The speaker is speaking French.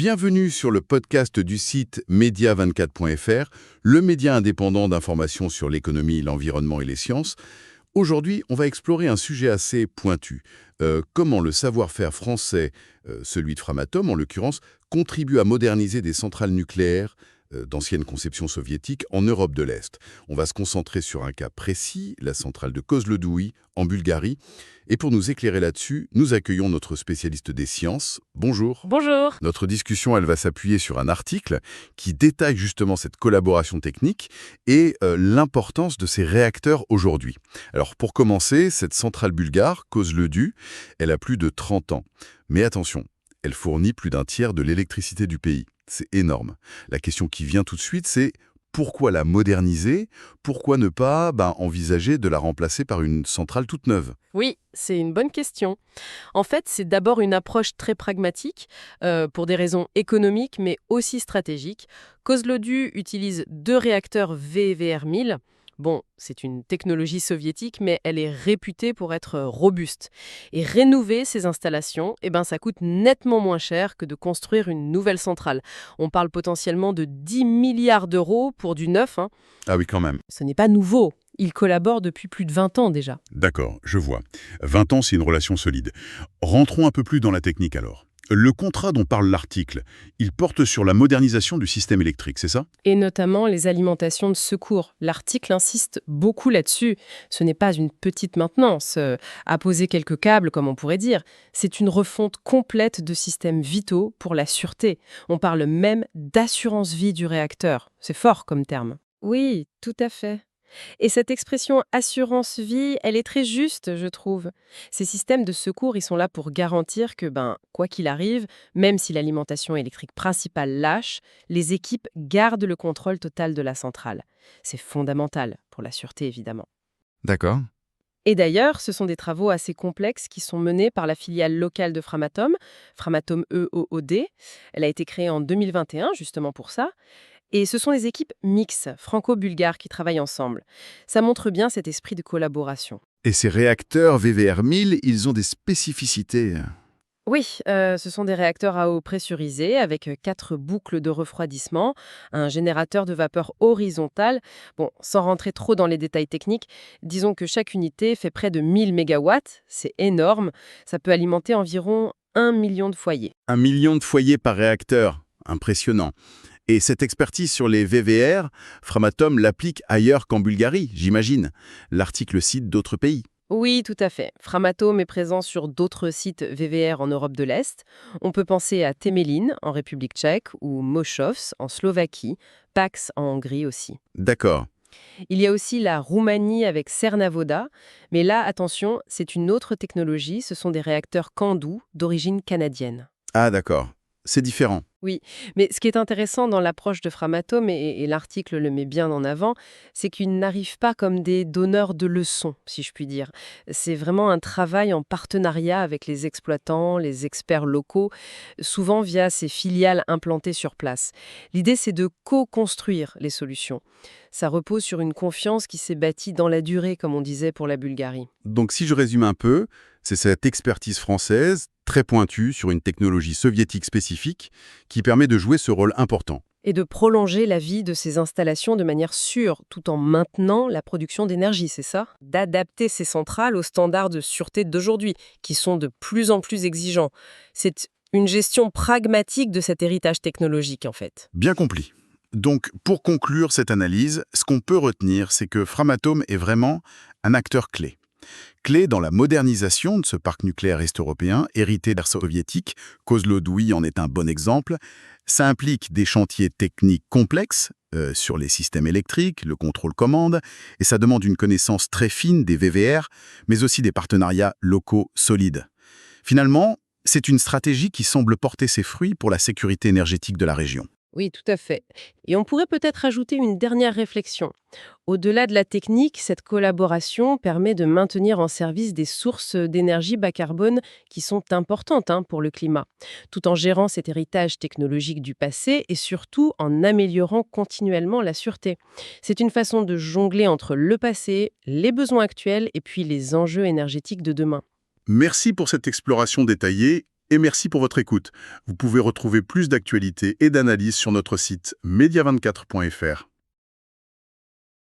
Bienvenue sur le podcast du site media24.fr, le média indépendant d'information sur l'économie, l'environnement et les sciences. Aujourd'hui, on va explorer un sujet assez pointu. Comment le savoir-faire français, celui de Framatome en l'occurrence, contribue à moderniser des centrales nucléaires d'ancienne conception soviétique en Europe de l'Est. On va se concentrer sur un cas précis, la centrale de Kozloduy, en Bulgarie. Et pour nous éclairer là-dessus, nous accueillons notre spécialiste des sciences. Bonjour. Bonjour. Notre discussion, elle va s'appuyer sur un article qui détaille justement cette collaboration technique et l'importance de ces réacteurs aujourd'hui. Alors pour commencer, cette centrale bulgare, Kozloduy, elle a plus de 30 ans. Mais attention, elle fournit plus d'un tiers de l'électricité du pays. C'est énorme. La question qui vient tout de suite, c'est pourquoi la moderniser? Pourquoi ne pas envisager de la remplacer par une centrale toute neuve? Oui, c'est une bonne question. En fait, c'est d'abord une approche très pragmatique, pour des raisons économiques, mais aussi stratégiques. Kozloduy utilise 2 réacteurs VVER 1000. Bon, c'est une technologie soviétique, mais elle est réputée pour être robuste. Et rénover ces installations, ça coûte nettement moins cher que de construire une nouvelle centrale. On parle potentiellement de 10 milliards d'euros pour du neuf. Ah oui, quand même. Ce n'est pas nouveau. Ils collaborent depuis plus de 20 ans déjà. D'accord, je vois. 20 ans, c'est une relation solide. Rentrons un peu plus dans la technique alors. Le contrat dont parle l'article, il porte sur la modernisation du système électrique, c'est ça? Et notamment les alimentations de secours. L'article insiste beaucoup là-dessus. Ce n'est pas une petite maintenance, à poser quelques câbles comme on pourrait dire. C'est une refonte complète de systèmes vitaux pour la sûreté. On parle même d'assurance vie du réacteur. C'est fort comme terme. Oui, tout à fait. Et cette expression assurance vie, elle est très juste, je trouve. Ces systèmes de secours, ils sont là pour garantir que, quoi qu'il arrive, même si l'alimentation électrique principale lâche, les équipes gardent le contrôle total de la centrale. C'est fondamental pour la sûreté, évidemment. D'accord. Et d'ailleurs, ce sont des travaux assez complexes qui sont menés par la filiale locale de Framatome, Framatome EOOD. Elle a été créée en 2021, justement pour ça. Et ce sont des équipes mixtes, franco-bulgares, qui travaillent ensemble. Ça montre bien cet esprit de collaboration. Et ces réacteurs VVER 1000, ils ont des spécificités. Oui, ce sont des réacteurs à eau pressurisés avec 4 boucles de refroidissement, un générateur de vapeur horizontal. Bon, sans rentrer trop dans les détails techniques, disons que chaque unité fait près de 1000 mégawatts. C'est énorme. Ça peut alimenter environ 1 million de foyers. 1 million de foyers par réacteur. Impressionnant. Et cette expertise sur les VVER, Framatome l'applique ailleurs qu'en Bulgarie, j'imagine. L'article cite d'autres pays. Oui, tout à fait. Framatome est présent sur d'autres sites VVER en Europe de l'Est. On peut penser à Temelín en République tchèque ou Mošov en Slovaquie, Pax en Hongrie aussi. D'accord. Il y a aussi la Roumanie avec Cernavoda, mais là, attention, c'est une autre technologie, ce sont des réacteurs Candu d'origine canadienne. Ah d'accord. C'est différent. Oui, mais ce qui est intéressant dans l'approche de Framatome, et l'article le met bien en avant, c'est qu'ils n'arrivent pas comme des donneurs de leçons, si je puis dire. C'est vraiment un travail en partenariat avec les exploitants, les experts locaux, souvent via ces filiales implantées sur place. L'idée, c'est de co-construire les solutions. Ça repose sur une confiance qui s'est bâtie dans la durée, comme on disait pour la Bulgarie. Donc si je résume un peu, c'est cette expertise française, très pointue sur une technologie soviétique spécifique, qui permet de jouer ce rôle important. Et de prolonger la vie de ces installations de manière sûre, tout en maintenant la production d'énergie, c'est ça? D'adapter ces centrales aux standards de sûreté d'aujourd'hui, qui sont de plus en plus exigeants. C'est une gestion pragmatique de cet héritage technologique, en fait. Bien compris. Donc, pour conclure cette analyse, ce qu'on peut retenir, c'est que Framatome est vraiment un acteur clé. Clé dans la modernisation de ce parc nucléaire est-européen, hérité d'ère soviétique, Kozloduy en est un bon exemple. Ça implique des chantiers techniques complexes sur les systèmes électriques, le contrôle-commande, et ça demande une connaissance très fine des VVER, mais aussi des partenariats locaux solides. Finalement, c'est une stratégie qui semble porter ses fruits pour la sécurité énergétique de la région. Oui, tout à fait. Et on pourrait peut-être ajouter une dernière réflexion. Au-delà de la technique, cette collaboration permet de maintenir en service des sources d'énergie bas carbone qui sont importantes pour le climat, tout en gérant cet héritage technologique du passé et surtout en améliorant continuellement la sûreté. C'est une façon de jongler entre le passé, les besoins actuels et puis les enjeux énergétiques de demain. Merci pour cette exploration détaillée et merci pour votre écoute. Vous pouvez retrouver plus d'actualités et d'analyses sur notre site media24.fr.